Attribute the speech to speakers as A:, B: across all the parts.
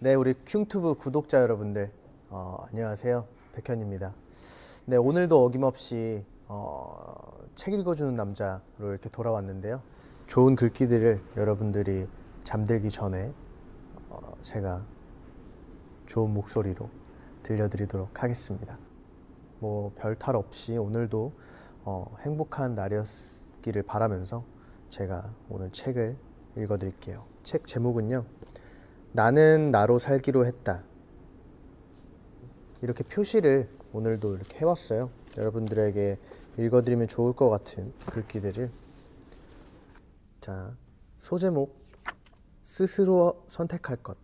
A: 네, 우리 큉투브 구독자 여러분들, 안녕하세요. 백현입니다. 네, 오늘도 어김없이 책 읽어주는 남자로 이렇게 돌아왔는데요. 좋은 글귀들을 여러분들이 잠들기 전에 제가 좋은 목소리로 들려드리도록 하겠습니다. 뭐 별 탈 없이 오늘도 행복한 날이었기를 바라면서 제가 오늘 책을 읽어드릴게요. 책 제목은요, 나는 나로 살기로 했다. 이렇게 표시를 오늘도 이렇게 해왔어요. 여러분들에게 읽어드리면 좋을 것 같은 글귀들을. 자, 소제목, 스스로 선택할 것.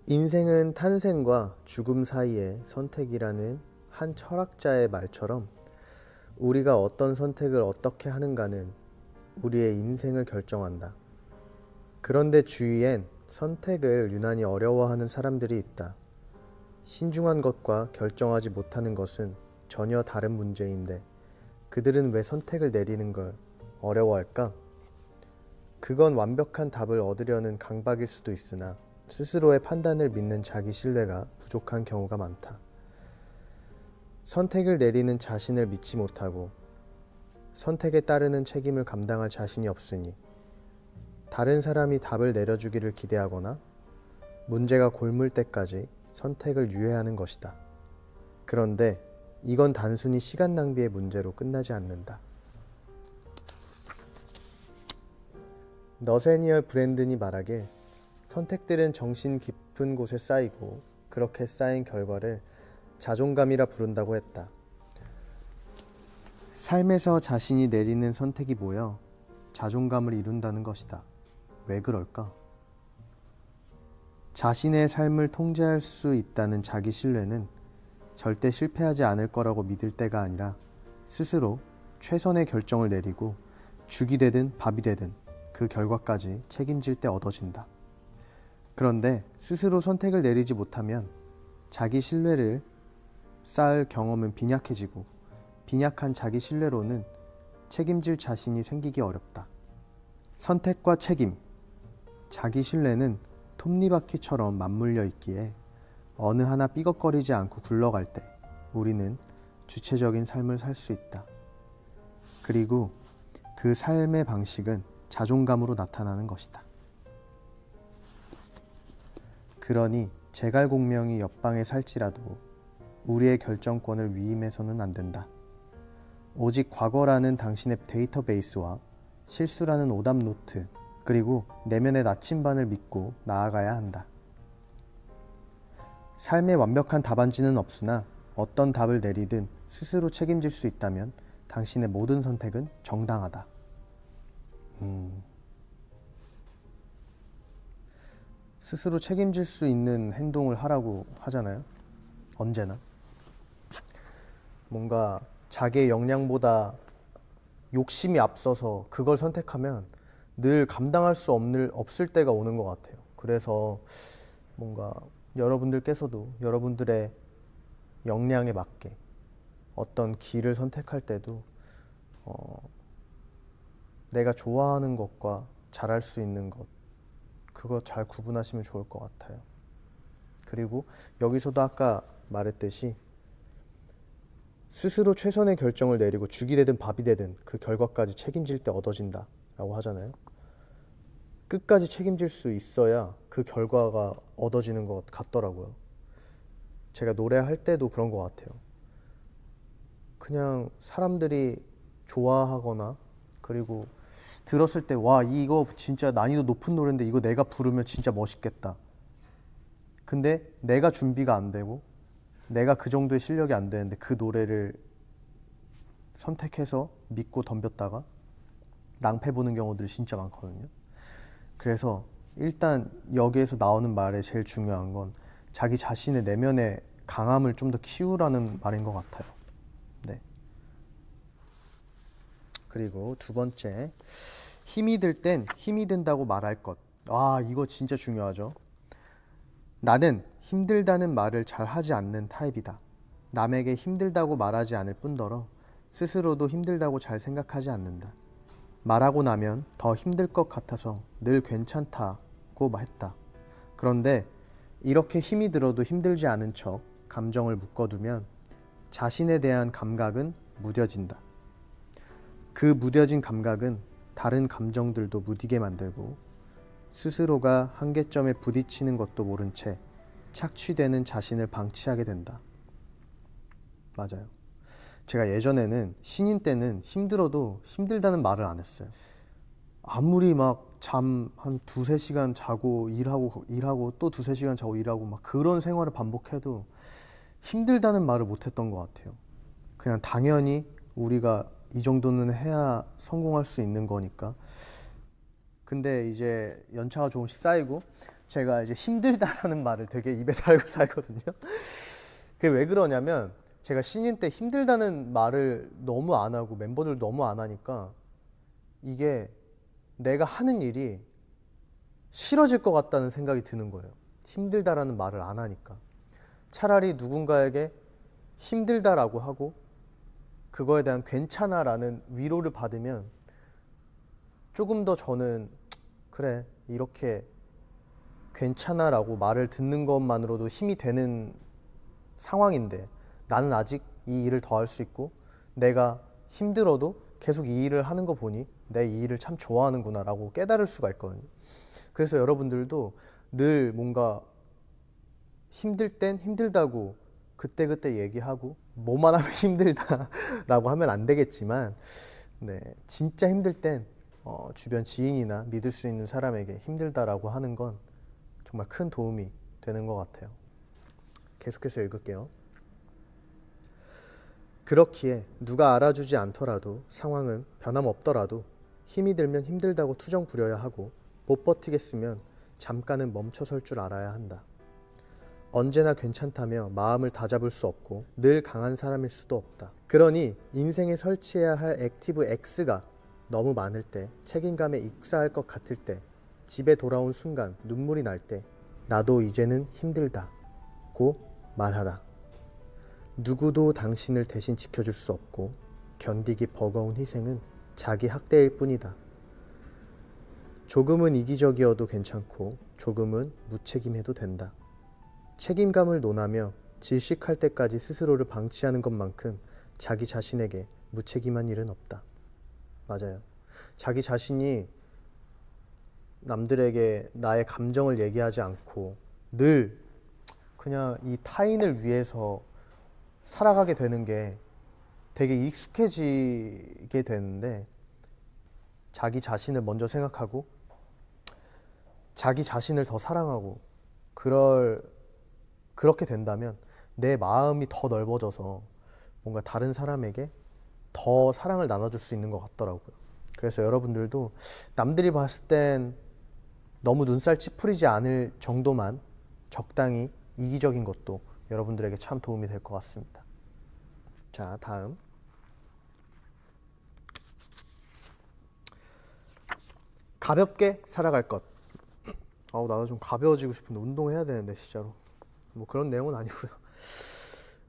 A: 인생은 탄생과 죽음 사이의 선택이라는 한 철학자의 말처럼 우리가 어떤 선택을 어떻게 하는가는 우리의 인생을 결정한다. 그런데 주위엔 선택을 유난히 어려워하는 사람들이 있다. 신중한 것과 결정하지 못하는 것은 전혀 다른 문제인데 그들은 왜 선택을 내리는 걸 어려워할까? 그건 완벽한 답을 얻으려는 강박일 수도 있으나 스스로의 판단을 믿는 자기 신뢰가 부족한 경우가 많다. 선택을 내리는 자신을 믿지 못하고 선택에 따르는 책임을 감당할 자신이 없으니 다른 사람이 답을 내려주기를 기대하거나 문제가 골물 때까지 선택을 유예하는 것이다. 그런데 이건 단순히 시간 낭비의 문제로 끝나지 않는다. 너세니얼 브랜든이 말하길 선택들은 정신 깊은 곳에 쌓이고 그렇게 쌓인 결과를 자존감이라 부른다고 했다. 삶에서 자신이 내리는 선택이 모여 자존감을 이룬다는 것이다. 왜 그럴까? 자신의 삶을 통제할 수 있다는 자기 신뢰는 절대 실패하지 않을 거라고 믿을 때가 아니라 스스로 최선의 결정을 내리고 죽이 되든 밥이 되든 그 결과까지 책임질 때 얻어진다. 그런데 스스로 선택을 내리지 못하면 자기 신뢰를 쌓을 경험은 빈약해지고 빈약한 자기 신뢰로는 책임질 자신이 생기기 어렵다. 선택과 책임, 자기 신뢰는 톱니바퀴처럼 맞물려 있기에 어느 하나 삐걱거리지 않고 굴러갈 때 우리는 주체적인 삶을 살 수 있다. 그리고 그 삶의 방식은 자존감으로 나타나는 것이다. 그러니 제갈공명이 옆방에 살지라도 우리의 결정권을 위임해서는 안 된다. 오직 과거라는 당신의 데이터베이스와 실수라는 오답 노트, 그리고 내면의 나침반을 믿고 나아가야 한다. 삶의 완벽한 답안지는 없으나 어떤 답을 내리든 스스로 책임질 수 있다면 당신의 모든 선택은 정당하다. 스스로 책임질 수 있는 행동을 하라고 하잖아요. 언제나. 뭔가 자기의 역량보다 욕심이 앞서서 그걸 선택하면 늘 감당할 수 없을 때가 오는 것 같아요. 그래서 뭔가 여러분들께서도 여러분들의 역량에 맞게 어떤 길을 선택할 때도 내가 좋아하는 것과 잘할 수 있는 것, 그거 잘 구분하시면 좋을 것 같아요. 그리고 여기서도 아까 말했듯이 스스로 최선의 결정을 내리고 죽이 되든 밥이 되든 그 결과까지 책임질 때 얻어진다 라고 하잖아요. 끝까지 책임질 수 있어야 그 결과가 얻어지는 것 같더라고요. 제가 노래할 때도 그런 것 같아요. 그냥 사람들이 좋아하거나 그리고 들었을 때 와, 이거 진짜 난이도 높은 노래인데 이거 내가 부르면 진짜 멋있겠다. 근데 내가 준비가 안 되고 내가 그 정도의 실력이 안 되는데 그 노래를 선택해서 믿고 덤볐다가 낭패 보는 경우들이 진짜 많거든요. 그래서 일단 여기에서 나오는 말에 제일 중요한 건 자기 자신의 내면의 강함을 좀 더 키우라는 말인 것 같아요. 네. 그리고 두 번째, 힘이 들 땐 힘이 든다고 말할 것. 아, 이거 진짜 중요하죠. 나는 힘들다는 말을 잘 하지 않는 타입이다. 남에게 힘들다고 말하지 않을 뿐더러 스스로도 힘들다고 잘 생각하지 않는다. 말하고 나면 더 힘들 것 같아서 늘 괜찮다고 했다. 그런데 이렇게 힘이 들어도 힘들지 않은 척 감정을 묶어두면 자신에 대한 감각은 무뎌진다. 그 무뎌진 감각은 다른 감정들도 무디게 만들고 스스로가 한계점에 부딪히는 것도 모른 채 착취되는 자신을 방치하게 된다. 맞아요. 제가 예전에는 신인 때는 힘들어도 힘들다는 말을 안 했어요. 아무리 막 잠 한 두세 시간 자고 일하고 또 두세 시간 자고 일하고 막 그런 생활을 반복해도 힘들다는 말을 못 했던 것 같아요. 그냥 당연히 우리가 이 정도는 해야 성공할 수 있는 거니까. 근데 이제 연차가 조금씩 쌓이고 제가 이제 힘들다라는 말을 되게 입에 달고 살거든요. 그게 왜 그러냐면 제가 신인 때 힘들다는 말을 너무 안 하고 멤버들 너무 안 하니까 이게 내가 하는 일이 싫어질 것 같다는 생각이 드는 거예요. 힘들다라는 말을 안 하니까. 차라리 누군가에게 힘들다라고 하고 그거에 대한 괜찮아라는 위로를 받으면 조금 더 저는 그래 이렇게 괜찮아라고 말을 듣는 것만으로도 힘이 되는 상황인데 나는 아직 이 일을 더 할 수 있고 내가 힘들어도 계속 이 일을 하는 거 보니 내 이 일을 참 좋아하는구나 라고 깨달을 수가 있거든요. 그래서 여러분들도 늘 뭔가 힘들 땐 힘들다고 그때그때 얘기하고 뭐만 하면 힘들다라고 하면 안 되겠지만 네, 진짜 힘들 땐 주변 지인이나 믿을 수 있는 사람에게 힘들다라고 하는 건 정말 큰 도움이 되는 것 같아요. 계속해서 읽을게요. 그렇기에 누가 알아주지 않더라도 상황은 변함없더라도 힘이 들면 힘들다고 투정 부려야 하고 못 버티겠으면 잠깐은 멈춰설 줄 알아야 한다. 언제나 괜찮다며 마음을 다잡을 수 없고 늘 강한 사람일 수도 없다. 그러니 인생에 설치해야 할 액티브 X가 너무 많을 때, 책임감에 익사할 것 같을 때, 집에 돌아온 순간 눈물이 날 때 나도 이제는 힘들다고 말하라. 누구도 당신을 대신 지켜줄 수 없고 견디기 버거운 희생은 자기 학대일 뿐이다. 조금은 이기적이어도 괜찮고 조금은 무책임해도 된다. 책임감을 논하며 질식할 때까지 스스로를 방치하는 것만큼 자기 자신에게 무책임한 일은 없다. 맞아요. 자기 자신이 남들에게 나의 감정을 얘기하지 않고 늘 그냥 이 타인을 위해서 살아가게 되는 게 되게 익숙해지게 되는데 자기 자신을 먼저 생각하고 자기 자신을 더 사랑하고 그렇게 된다면 내 마음이 더 넓어져서 뭔가 다른 사람에게 더 사랑을 나눠줄 수 있는 것 같더라고요. 그래서 여러분들도 남들이 봤을 땐 너무 눈살 찌푸리지 않을 정도만 적당히 이기적인 것도 여러분들에게 참 도움이 될 것 같습니다. 자, 다음. 가볍게 살아갈 것. 나도 좀 가벼워지고 싶은데 운동해야 되는데 진짜로. 뭐 그런 내용은 아니고요.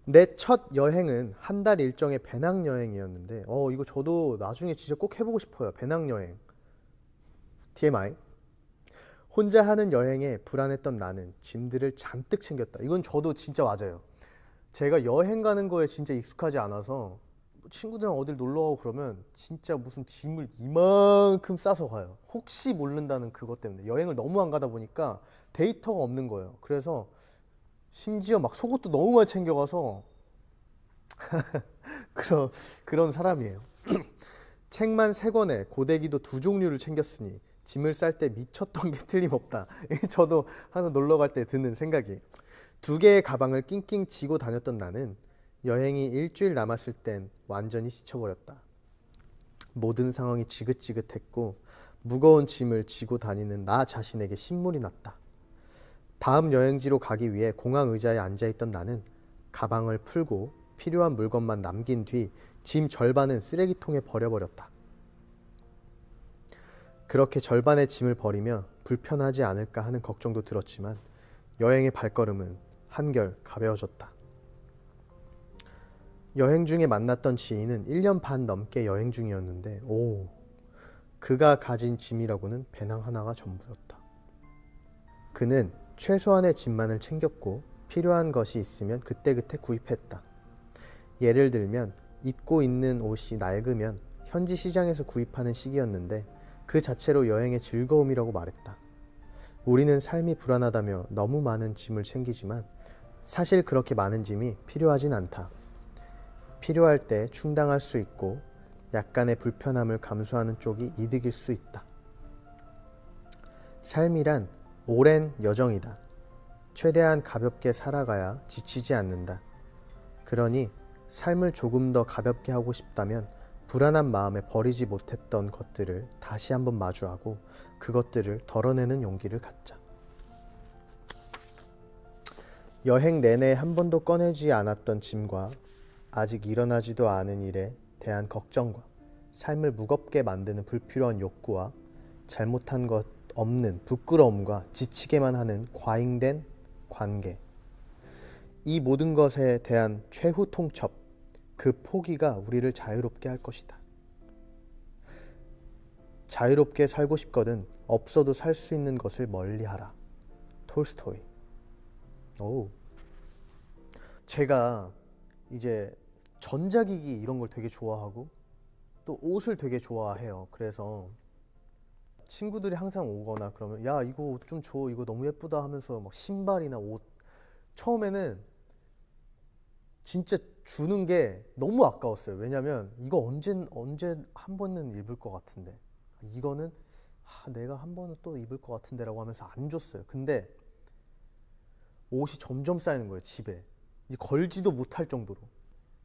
A: 내 첫 여행은 한 달 일정의 배낭여행이었는데 이거 저도 나중에 진짜 꼭 해보고 싶어요. 배낭여행. TMI. 혼자 하는 여행에 불안했던 나는 짐들을 잔뜩 챙겼다. 이건 저도 진짜 맞아요. 제가 여행 가는 거에 진짜 익숙하지 않아서 친구들이랑 어딜 놀러 가고 그러면 진짜 무슨 짐을 이만큼 싸서 가요. 혹시 모른다는 그것 때문에. 여행을 너무 안 가다 보니까 데이터가 없는 거예요. 그래서 심지어 막 속옷도 너무 많이 챙겨가서 그런 사람이에요. 책만 3권에 고데기도 2종류를 챙겼으니 짐을 쌀 때 미쳤던 게 틀림없다. 저도 항상 놀러 갈 때 드는 생각이. 2개의 가방을 낑낑 쥐고 다녔던 나는 여행이 일주일 남았을 땐 완전히 지쳐버렸다. 모든 상황이 지긋지긋했고 무거운 짐을 지고 다니는 나 자신에게 신물이 났다. 다음 여행지로 가기 위해 공항 의자에 앉아있던 나는 가방을 풀고 필요한 물건만 남긴 뒤 짐 절반은 쓰레기통에 버려버렸다. 그렇게 절반의 짐을 버리며 불편하지 않을까 하는 걱정도 들었지만 여행의 발걸음은 한결 가벼워졌다. 여행 중에 만났던 지인은 1년 반 넘게 여행 중이었는데 그가 가진 짐이라고는 배낭 하나가 전부였다. 그는 최소한의 짐만을 챙겼고 필요한 것이 있으면 그때그때 구입했다. 예를 들면 입고 있는 옷이 낡으면 현지 시장에서 구입하는 시기였는데 그 자체로 여행의 즐거움이라고 말했다. 우리는 삶이 불안하다며 너무 많은 짐을 챙기지만 사실 그렇게 많은 짐이 필요하진 않다. 필요할 때 충당할 수 있고 약간의 불편함을 감수하는 쪽이 이득일 수 있다. 삶이란 오랜 여정이다. 최대한 가볍게 살아가야 지치지 않는다. 그러니 삶을 조금 더 가볍게 하고 싶다면 불안한 마음에 버리지 못했던 것들을 다시 한번 마주하고 그것들을 덜어내는 용기를 갖자. 여행 내내 한 번도 꺼내지 않았던 짐과 아직 일어나지도 않은 일에 대한 걱정과 삶을 무겁게 만드는 불필요한 욕구와 잘못한 것 없는 부끄러움과 지치게만 하는 과잉된 관계, 이 모든 것에 대한 최후 통첩, 그 포기가 우리를 자유롭게 할 것이다. 자유롭게 살고 싶거든 없어도 살 수 있는 것을 멀리하라. 톨스토이. 오. 제가 이제 전자기기 이런 걸 되게 좋아하고 또 옷을 되게 좋아해요. 그래서 친구들이 항상 오거나 그러면 야 이거 옷 좀 줘, 이거 너무 예쁘다 하면서 막 신발이나 옷, 처음에는 진짜 주는 게 너무 아까웠어요. 왜냐면 이거 언제 한 번은 입을 것 같은데, 이거는 내가 한 번은 또 입을 것 같은데 라고 하면서 안 줬어요. 근데 옷이 점점 쌓이는 거예요. 집에 이제 걸지도 못할 정도로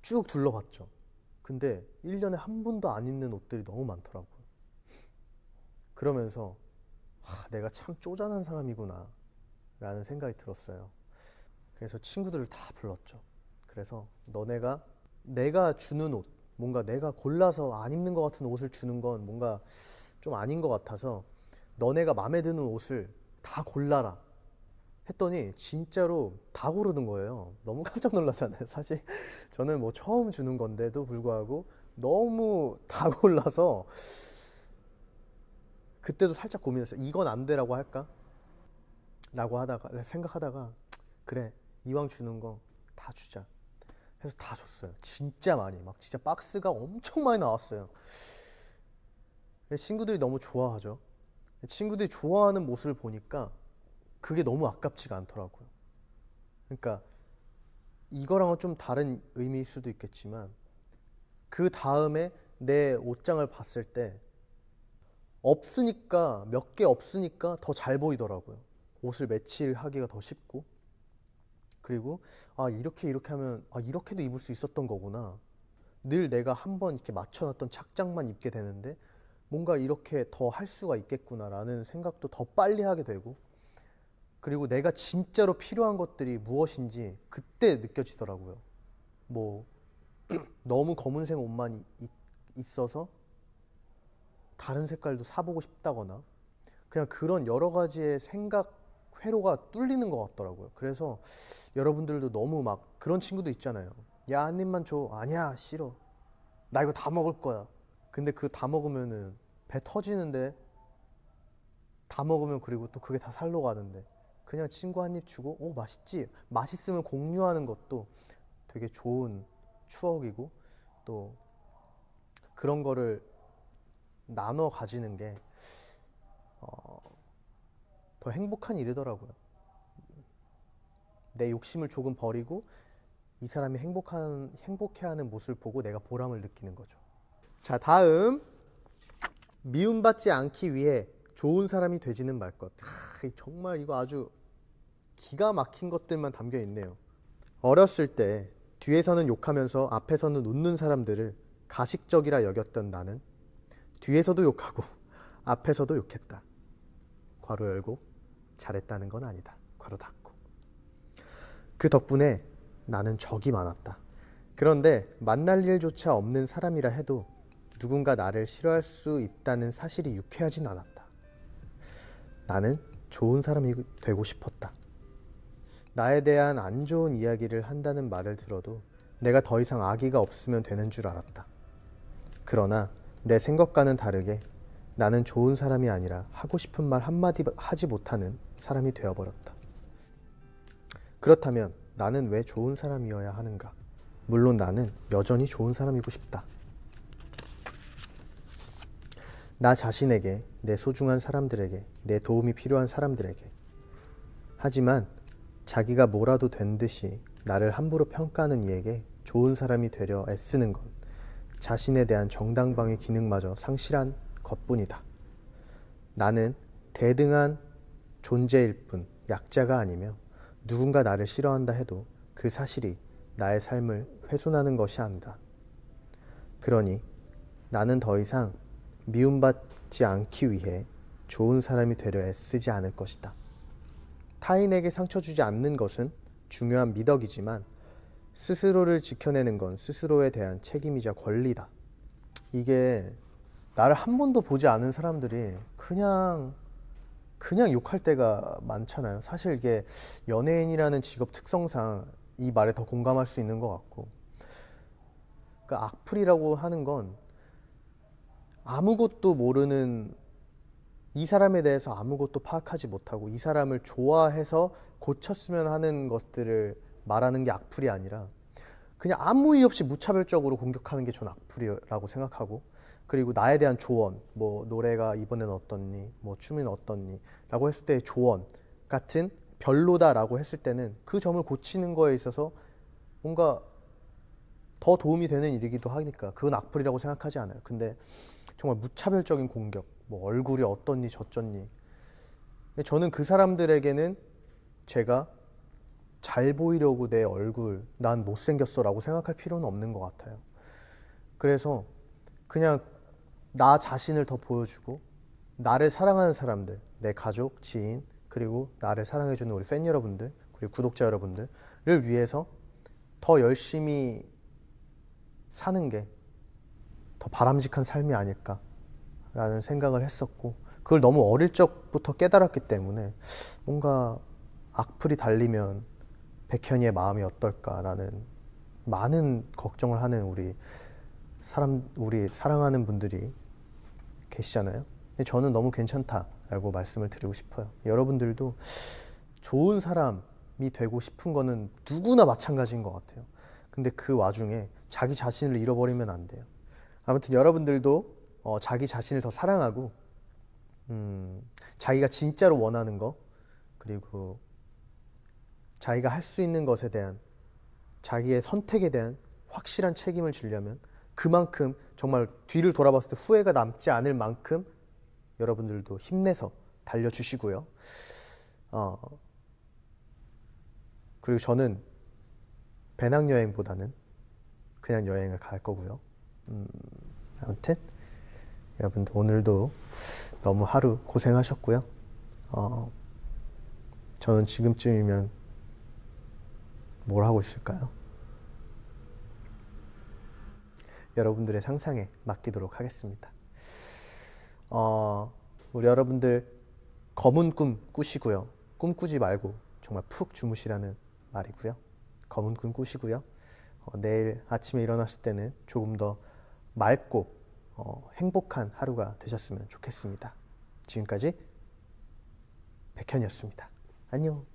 A: 쭉 둘러봤죠. 근데 1년에 한 번도 안 입는 옷들이 너무 많더라고요. 그러면서 내가 참 쪼잔한 사람이구나 라는 생각이 들었어요. 그래서 친구들을 다 불렀죠. 그래서 너네가 내가 주는 옷, 뭔가 내가 골라서 안 입는 것 같은 옷을 주는 건 뭔가 좀 아닌 것 같아서 너네가 마음에 드는 옷을 다 골라라 했더니 진짜로 다 고르는 거예요. 너무 깜짝 놀랐잖아요. 사실 저는 뭐 처음 주는 건데도 불구하고 너무 다 골라서 그때도 살짝 고민했어요. 이건 안 되라고 할까? 라고 하다가 생각하다가 그래, 이왕 주는 거 다 주자 해서 다 줬어요. 진짜 많이, 막 진짜 박스가 엄청 많이 나왔어요. 친구들이 너무 좋아하죠. 친구들이 좋아하는 모습을 보니까 그게 너무 아깝지가 않더라고요. 그러니까 이거랑은 좀 다른 의미일 수도 있겠지만 그 다음에 내 옷장을 봤을 때 없으니까, 몇 개 없으니까 더 잘 보이더라고요. 옷을 매치하기가 더 쉽고, 그리고 이렇게 하면 이렇게도 입을 수 있었던 거구나. 늘 내가 한번 이렇게 맞춰놨던 착장만 입게 되는데 뭔가 이렇게 더 할 수가 있겠구나 라는 생각도 더 빨리 하게 되고, 그리고 내가 진짜로 필요한 것들이 무엇인지 그때 느껴지더라고요. 뭐 너무 검은색 옷만 있어서 다른 색깔도 사보고 싶다거나, 그냥 그런 여러 가지의 생각 회로가 뚫리는 것 같더라고요. 그래서 여러분들도 너무 막 그런 친구도 있잖아요. 야, 한 입만 줘. 아니야, 싫어. 나 이거 다 먹을 거야. 근데 그 다 먹으면은 배 터지는데, 다 먹으면 그리고 또 그게 다 살로 가는데, 그냥 친구 한 입 주고 맛있지? 맛있으면 공유하는 것도 되게 좋은 추억이고, 또 그런 거를 나눠 가지는 게 더 행복한 일이더라고요. 내 욕심을 조금 버리고 이 사람이 행복해하는 모습을 보고 내가 보람을 느끼는 거죠. 자, 다음, 미움받지 않기 위해 좋은 사람이 되지는 말 것. 정말 이거 아주 기가 막힌 것들만 담겨 있네요. 어렸을 때 뒤에서는 욕하면서 앞에서는 웃는 사람들을 가식적이라 여겼던 나는 뒤에서도 욕하고 앞에서도 욕했다. 괄호 열고 잘했다는 건 아니다. 괄호 닫고. 그 덕분에 나는 적이 많았다. 그런데 만날 일조차 없는 사람이라 해도 누군가 나를 싫어할 수 있다는 사실이 유쾌하진 않았다. 나는 좋은 사람이 되고 싶었다. 나에 대한 안 좋은 이야기를 한다는 말을 들어도 내가 더 이상 악의가 없으면 되는 줄 알았다. 그러나 내 생각과는 다르게 나는 좋은 사람이 아니라 하고 싶은 말 한마디 하지 못하는 사람이 되어버렸다. 그렇다면 나는 왜 좋은 사람이어야 하는가? 물론 나는 여전히 좋은 사람이고 싶다. 나 자신에게, 내 소중한 사람들에게, 내 도움이 필요한 사람들에게. 하지만 자기가 뭐라도 된 듯이 나를 함부로 평가하는 이에게 좋은 사람이 되려 애쓰는 건 자신에 대한 정당방위 기능마저 상실한 것뿐이다. 나는 대등한 존재일 뿐 약자가 아니며 누군가 나를 싫어한다 해도 그 사실이 나의 삶을 훼손하는 것이 아니다. 그러니 나는 더 이상 미움받지 않기 위해 좋은 사람이 되려 애쓰지 않을 것이다. 타인에게 상처 주지 않는 것은 중요한 미덕이지만 스스로를 지켜내는 건 스스로에 대한 책임이자 권리다. 이게 나를 한 번도 보지 않은 사람들이 그냥 욕할 때가 많잖아요. 사실 이게 연예인이라는 직업 특성상 이 말에 더 공감할 수 있는 것 같고, 그러니까 악플이라고 하는 건 아무것도 모르는, 이 사람에 대해서 아무것도 파악하지 못하고 이 사람을 좋아해서 고쳤으면 하는 것들을 말하는 게 악플이 아니라 그냥 아무 이유 없이 무차별적으로 공격하는 게 전 악플이라고 생각하고, 그리고 나에 대한 조언, 뭐 노래가 이번엔 어떻니, 뭐 춤은 어떻니 라고 했을 때의 조언 같은, 별로다라고 했을 때는 그 점을 고치는 거에 있어서 뭔가 더 도움이 되는 일이기도 하니까 그건 악플이라고 생각하지 않아요. 근데 정말 무차별적인 공격, 뭐 얼굴이 어떻니 저쩌니, 저는 그 사람들에게는 제가 잘 보이려고 내 얼굴, 난 못생겼어 라고 생각할 필요는 없는 것 같아요. 그래서 그냥 나 자신을 더 보여주고, 나를 사랑하는 사람들, 내 가족, 지인, 그리고 나를 사랑해주는 우리 팬 여러분들, 그리고 구독자 여러분들을 위해서 더 열심히 사는 게 더 바람직한 삶이 아닐까라는 생각을 했었고, 그걸 너무 어릴 적부터 깨달았기 때문에 뭔가 악플이 달리면 백현이의 마음이 어떨까라는 많은 걱정을 하는 우리 사랑하는 분들이 계시잖아요. 근데 저는 너무 괜찮다라고 말씀을 드리고 싶어요. 여러분들도 좋은 사람이 되고 싶은 거는 누구나 마찬가지인 것 같아요. 근데 그 와중에 자기 자신을 잃어버리면 안 돼요. 아무튼 여러분들도 자기 자신을 더 사랑하고, 자기가 진짜로 원하는 거, 그리고 자기가 할 수 있는 것에 대한, 자기의 선택에 대한 확실한 책임을 지려면 그만큼 정말 뒤를 돌아봤을 때 후회가 남지 않을 만큼 여러분들도 힘내서 달려주시고요. 그리고 저는 배낭여행보다는 그냥 여행을 갈 거고요. 아무튼 여러분들 오늘도 너무 하루 고생하셨고요. 저는 지금쯤이면 뭘 하고 있을까요? 여러분들의 상상에 맡기도록 하겠습니다. 우리 여러분들 검은 꿈 꾸시고요. 꿈 꾸지 말고 정말 푹 주무시라는 말이고요. 검은 꿈 꾸시고요. 내일 아침에 일어났을 때는 조금 더 맑고 행복한 하루가 되셨으면 좋겠습니다. 지금까지 백현이었습니다. 안녕.